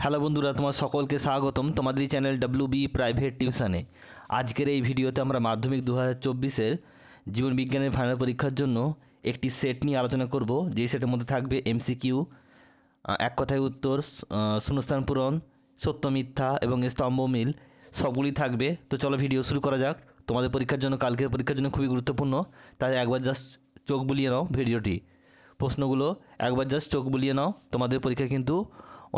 Hello বন্ধুরা, তোমার সকলকে স্বাগতম তোমাদের চ্যানেল WB প্রাইভেট টিউশনে। আজকের এই ভিডিওতে আমরা মাধ্যমিক 2024-এর জীবন বিজ্ঞানের ফাইনাল পরীক্ষার জন্য একটি সেট নিয়ে আলোচনা করব, যেই সেটের মধ্যে থাকবে MCQ, এক কথায় উত্তর, শূন্যস্থান পূরণ, সত্য মিথ্যা এবং স্তম্ভ মিল সবগুলি থাকবে। তো চলো ভিডিও শুরু করা যাক। তোমাদের পরীক্ষার জন্য, কালকের পরীক্ষার জন্য খুবই গুরুত্বপূর্ণ, তাই একবার জাস্ট চোখ বুলিয়ে নাও ভিডিওটি, প্রশ্নগুলো একবার জাস্ট চোখ বুলিয়ে নাও, তোমাদের পরীক্ষা কিন্তু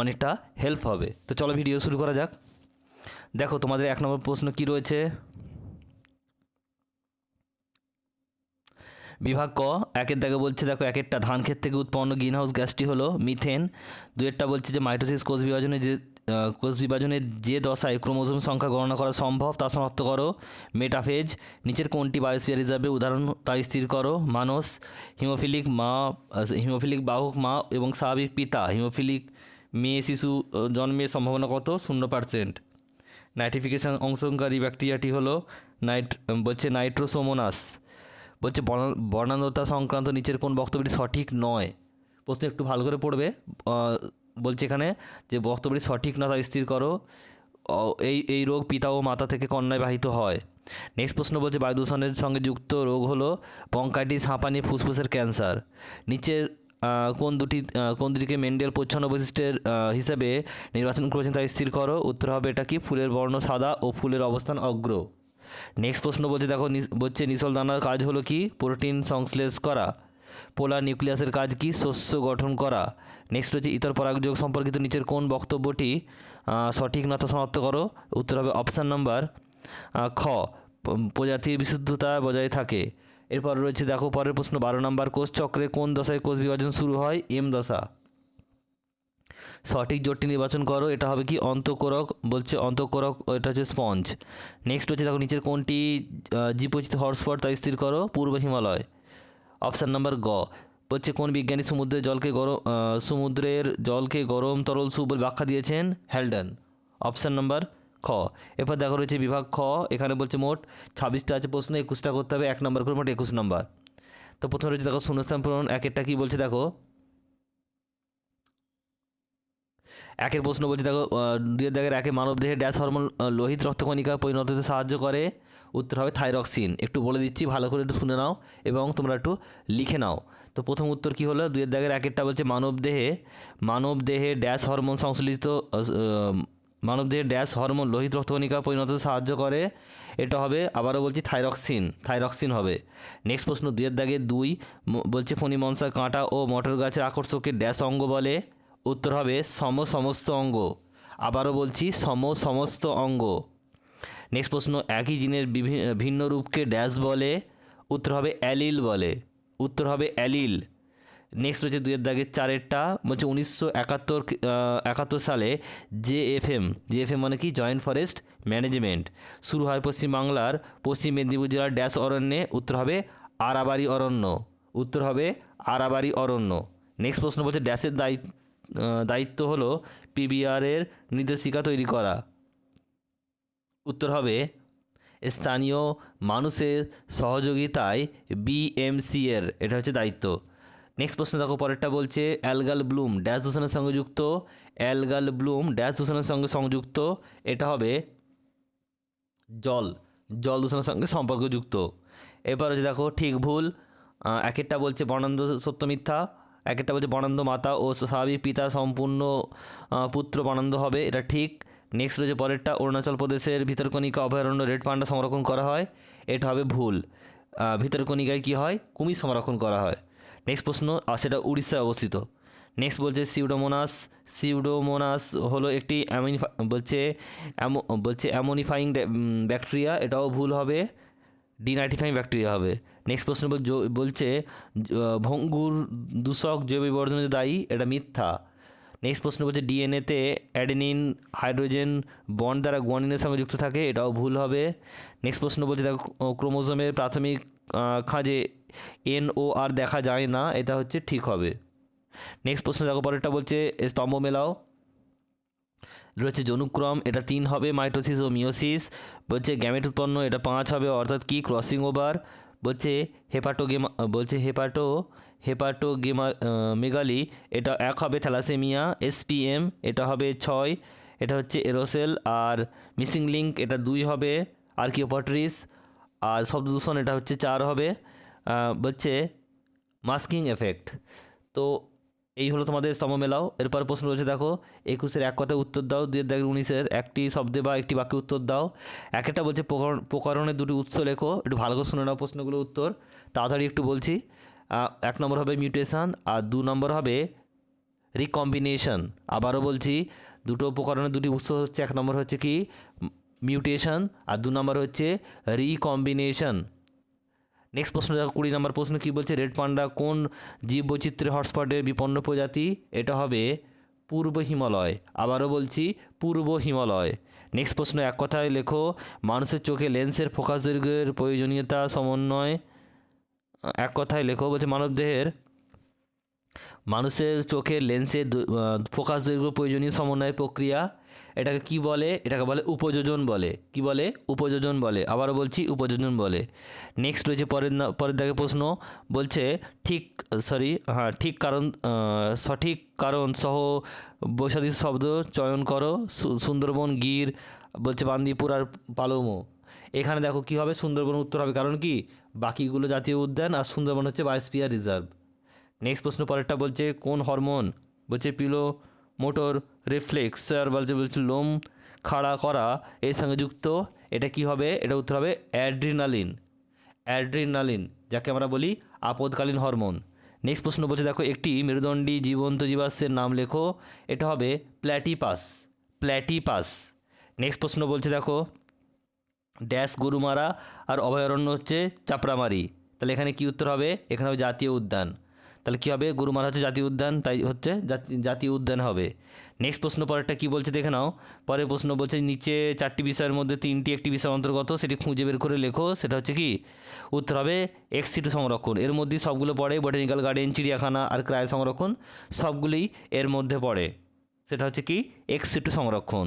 অনেকটা হেল্প হবে। তো চলো ভিডিও শুরু করা যাক। দেখো তোমাদের 1 নম্বর প্রশ্ন কি রয়েছে। বিভাগ ক, একের দাগে বলছে, দেখো একেরটা ধান ক্ষেত থেকে উৎপন্ন গ্রিনহাউস গ্যাসটি হলো মিথেন। দুয়েরটা বলছে যে মাইটোসিস কোষ বিভাজনের যে দশায় ক্রোমোজোম সংখ্যা গণনা করা সম্ভব তা শনাক্ত করো। মেটাফেজ, নিচের কোনটি বায়োস্ফিয়ার হিসাবে উদাহরণ তা স্থির করো। মানুষ, হিমোফিলিক বাহক মা এবং স্বাভাবিক পিতা। হিমোফিলিক মেয়ে শিশু জন্মের সম্ভাবনা কত? 0%। নাইট্রিফিকেশন অংশকারী ব্যাকটেরিয়াটি হলো নাইট্রোসোমোনাস। বলছে বর্ণাঢ্যতা সংক্রান্ত নিচের কোন বক্তব্যটি সঠিক নয়? প্রশ্ন একটু ভালো করে পড়বে। বলছে এখানে যে বক্তব্যটি সঠিক না তা স্থির করো। এই রোগ পিতা ও মাতা থেকে কন্যায় বাহিত হয়। নেক্সট প্রশ্ন বলছে বায়ু দূষণের সঙ্গে যুক্ত রোগ হলো ব্রঙ্কাইটিস, হাঁপানি, ফুসফুসের ক্যান্সার। নিচের কোন দুটিকে মেন্ডেল প্রচ্ছন্ন বৈশিষ্ট্যের হিসাবে নির্বাচন করেছেন তা স্থির করো। উত্তর হবে এটা কি? ফুলের বর্ণ সাদা ও ফুলের অবস্থান অগ্র। নেক্সট প্রশ্ন বলছে, দেখো বলছে নিসল দানার কাজ হলো কি? প্রোটিন সংশ্লেষ করা। পোলার নিউক্লিয়াসের কাজ কি? শস্য গঠন করা। নেক্সট হচ্ছে ইতর পরাগযোগ সম্পর্কিত নিচের কোন বক্তব্যটি সঠিক না তা শনাক্ত করো। উত্তর হবে অপশান নাম্বার খ, প্রজাতির বিশুদ্ধতা বজায় থাকে। এরপর রয়েছে, দেখো পরের প্রশ্ন 12 নম্বর, কোষ চক্রে কোন দশায় কোষ বিভাজন শুরু হয়? এম দশা। সঠিক জোটটি নির্বাচন করো। এটা হবে কি? অন্তঃকোরক। বলছে অন্তঃকোরক, এটা হচ্ছে স্পঞ্জ। নেক্সট হচ্ছে, দেখো নিচের কোনটি জীববৈচিত্র্য হটস্পট তা স্থির করো। পূর্ব হিমালয়। অপশান নাম্বার গ। বলছে কোন বিজ্ঞানী সমুদ্রের জলকে গরম তরল স্যুপ বলে ব্যাখ্যা দিয়েছেন? হ্যালডন। অপশান নাম্বার খ। এরপর দেখো রয়েছে বিভাগ খ, এখানে বলছে মোট 26টা আছে প্রশ্ন, 21টা করতে হবে, 1 নম্বর করে মোট 21 নম্বর। তো প্রথমে রয়েছে, দেখো শূন্যস্থান পূরণ। একেরটা কি বলছে, দেখো একের প্রশ্ন বলছে, দেখো 2 দাগের একে মানবদেহে ড্যাশ হরমোন লোহিত রক্তকণিকা পরিণত হতে সাহায্য করে। উত্তর হবে থাইরক্সিন। একটু বলে দিচ্ছি, ভালো করে একটু শুনে নাও এবং তোমরা একটু লিখে নাও। তো প্রথম উত্তর কি হলো? 2 দাগের একেরটা বলছে মানবদেহে ড্যাশ হরমোন সংশ্লিষ্ট মানবদেহে ড্যাশ হরমোন লোহিত রক্তকণিকা পরিণত হতে সাহায্য করে। এটা হবে, আবারও বলছি, থাইরক্সিন হবে। নেক্সট প্রশ্ন 2 দাগের 2 বলছে ফণি মনসা কাঁটা ও মটর গাছের আকর্ষকে ড্যাশ অঙ্গ বলে। উত্তর হবে সমস্ত অঙ্গ। আবারও বলছি, সমস্ত অঙ্গ। নেক্সট প্রশ্ন, একই জিনের ভিন্ন রূপকে ড্যাশ বলে। উত্তর হবে অ্যালিল বলে। উত্তর হবে অ্যালিল। নেক্সট রয়েছে 2 দাগের 4-এরটা বলছে 1971 সালে জেএফএম মানে কি? জয়েন্ট ফরেস্ট ম্যানেজমেন্ট শুরু হয় পশ্চিমবাংলার পশ্চিম মেদিনীপুর জেলার ড্যাশ অরণ্যে। উত্তর হবে আরাবাড়ি অরণ্য। উত্তর হবে আরাবাড়ি অরণ্য। নেক্সট প্রশ্ন বলছে ড্যাশের দায়িত্ব হলো পিবিআরের নির্দেশিকা তৈরি করা। উত্তর হবে স্থানীয় মানুষের সহযোগিতায় BMC এর এটা হচ্ছে দায়িত্ব। নেক্সট প্রশ্ন দেখো পরেরটা বলছে অ্যালগাল ব্লুম ড্যাশ দূষণের সঙ্গে যুক্ত। অ্যালগাল ব্লুম ড্যাশ দূষণের সঙ্গে সংযুক্ত। এটা হবে জল দূষণের সঙ্গে সম্পর্কযুক্ত। এরপর হচ্ছে, দেখো ঠিক ভুল। একেরটা বলছে বর্ণান্ধ সত্য মিথ্যা। একেরটা বলছে বর্ণান্ধ মাতা ও স্বাভাবিক পিতা সম্পূর্ণ পুত্র বর্ণান্ধ হবে, এটা ঠিক। নেক্সট রয়েছে পরেরটা, অরুণাচল প্রদেশের ভিতরকণিকা অভয়ারণ্য রেড পান্ডা সংরক্ষণ করা হয়। এটা হবে ভুল। ভিতরকণিকায় কী হয়? কুমির সংরক্ষণ করা হয়। নেক্সট প্রশ্ন, সেটা উড়িষ্যায় অবস্থিত। নেক্সট বলছে সিউডোমোনাস হলো একটি অ্যামোনিফাইং ব্যাকটেরিয়া। এটাও ভুল হবে, ডিনাইট্রিফাইং ব্যাকটেরিয়া হবে। নেক্সট প্রশ্ন বলছে ভঙ্গুর দূষক জৈব বিবর্ধনের দায়ী। এটা মিথ্যা। নেক্সট প্রশ্ন বলছে ডিএনএতে অ্যাডেনিন হাইড্রোজেন বন্ড দ্বারা গুয়ানিনের সঙ্গে যুক্ত থাকে। এটাও ভুল হবে। নেক্সট প্রশ্ন বলছে, দেখো ক্রোমোজোমের প্রাথমিক খাঁজে NOR দেখা যায় না। এটা হচ্ছে ঠিক হবে। নেক্সট প্রশ্ন দেখো পরেরটা বলছে স্তম্ভ মেলাও। রয়েছে যৌনুক্রম, এটা 3 হবে। মাইটোসিস ও মিওসিস। বলছে গ্যামেট উৎপন্ন, এটা 5 হবে, অর্থাৎ কি? Crossing over. বলছে মেগালি এটা 1 হবে, থ্যালাসেমিয়া। SPM এটা হবে 6, এটা হচ্ছে এরোসেল। আর মিসিং লিঙ্ক এটা 2 হবে, আর্কিওপট্রিস। আর শব্দ দূষণ এটা হচ্ছে 4 হবে, হচ্ছে মাস্কিং এফেক্ট। তো এই হলো তোমাদের স্তম্ভ মেলাও। এরপর প্রশ্ন রয়েছে দেখো, 21-এর এক কথায় উত্তর দাও, 19-এর একটি শব্দে বা একটি বাক্যে উত্তর দাও। একটা বলছে প্রকরণের দুটি উৎস লেখো। একটু ভালো করে শুনে নাও প্রশ্নগুলো উত্তর, তাড়াতাড়ি একটু বলছি। 1 নম্বর হবে মিউটেশন, আর 2 নম্বর হবে রিকম্বিনেশন। আবারও বলছি, দুটো প্রকরণের দুটি উৎস হচ্ছে, 1 নম্বর হচ্ছে কি মিউটেশন, আর 2 নম্বর হচ্ছে রিকম্বিনেশন। নেক্সট প্রশ্ন দেখো, 20 নম্বর প্রশ্ন কী বলছে, রেড পান্ডা কোন জীববৈচিত্র্যের হটস্পটের বিপন্ন প্রজাতি? এটা হবে পূর্ব হিমালয়। আবারও বলছি, পূর্ব হিমালয়। নেক্সট প্রশ্ন, এক কথায় লেখো, মানুষের চোখে লেন্সের ফোকাস দৈর্ঘ্যের প্রয়োজনীয়তা সমন্বয়। এক কথায় লেখো, বলছে মানুষের চোখের লেন্সের ফোকাস দৈর্ঘ্য প্রয়োজনীয় সমন্বয় প্রক্রিয়া। এটাকে কি বলে? এটাকে বলে উপযোজন বলে। কি বলে? উপযোজন বলে। আবারও বলছি, উপযোজন বলে। নেক্সট রয়েছে পরের দাগে প্রশ্ন, বলছে সঠিক কারণ সহ বৈশাদী শব্দ চয়ন করো। সুন্দরবন, গির, বলছে বান্দিপুর আর পালমো। এখানে দেখো কি হবে, সুন্দরবন উত্তর হবে, কারণ কি বাকিগুলো জাতীয় উদ্যান আর সুন্দরবন হচ্ছে বায়োস্ফিয়ার রিজার্ভ। নেক্সট প্রশ্ন পরেরটা বলছে, কোন হরমোন, বলছে মোটর রিফ্লেক্সার, বলছে লোম খাড়া করা এর সঙ্গে যুক্ত। এটা কি হবে? এটা উত্তর হবে অ্যাড্রিনালিন, যাকে আমরা বলি আপদকালীন হরমোন। নেক্সট প্রশ্ন বলছে দেখো, একটি মেরুদণ্ডী জীবন্ত জীবাশ্মের নাম লেখো। এটা হবে প্ল্যাটিপাস। নেক্সট প্রশ্ন বলছে দেখো, ড্যাশ গরুমারা আর অভয়ারণ্য হচ্ছে চাপড়ামারি। তাহলে এখানে কি উত্তর হবে? এখানে হবে জাতীয় উদ্যান। তাহলে কী হবে? গরুমারা হচ্ছে জাতীয় উদ্যান, তাই হচ্ছে জাতীয় উদ্যান হবে। নেক্সট প্রশ্ন পরেরটা কী বলছে দেখে নাও। পরের প্রশ্ন বলছে, নিচে 4টি বিষয়ের মধ্যে 3টি একটি বিষয়ের অন্তর্গত, সেটি খুঁজে বের করে লেখো। সেটা হচ্ছে কি উত্তর হবে এক্স সিটু সংরক্ষণ। এর মধ্যেই সবগুলো পড়ে, বোটানিক্যাল গার্ডেন, চিড়িয়াখানা আর ক্রায় সংরক্ষণ সবগুলোই এর মধ্যে পড়ে। সেটা হচ্ছে কি এক্স সিটু সংরক্ষণ।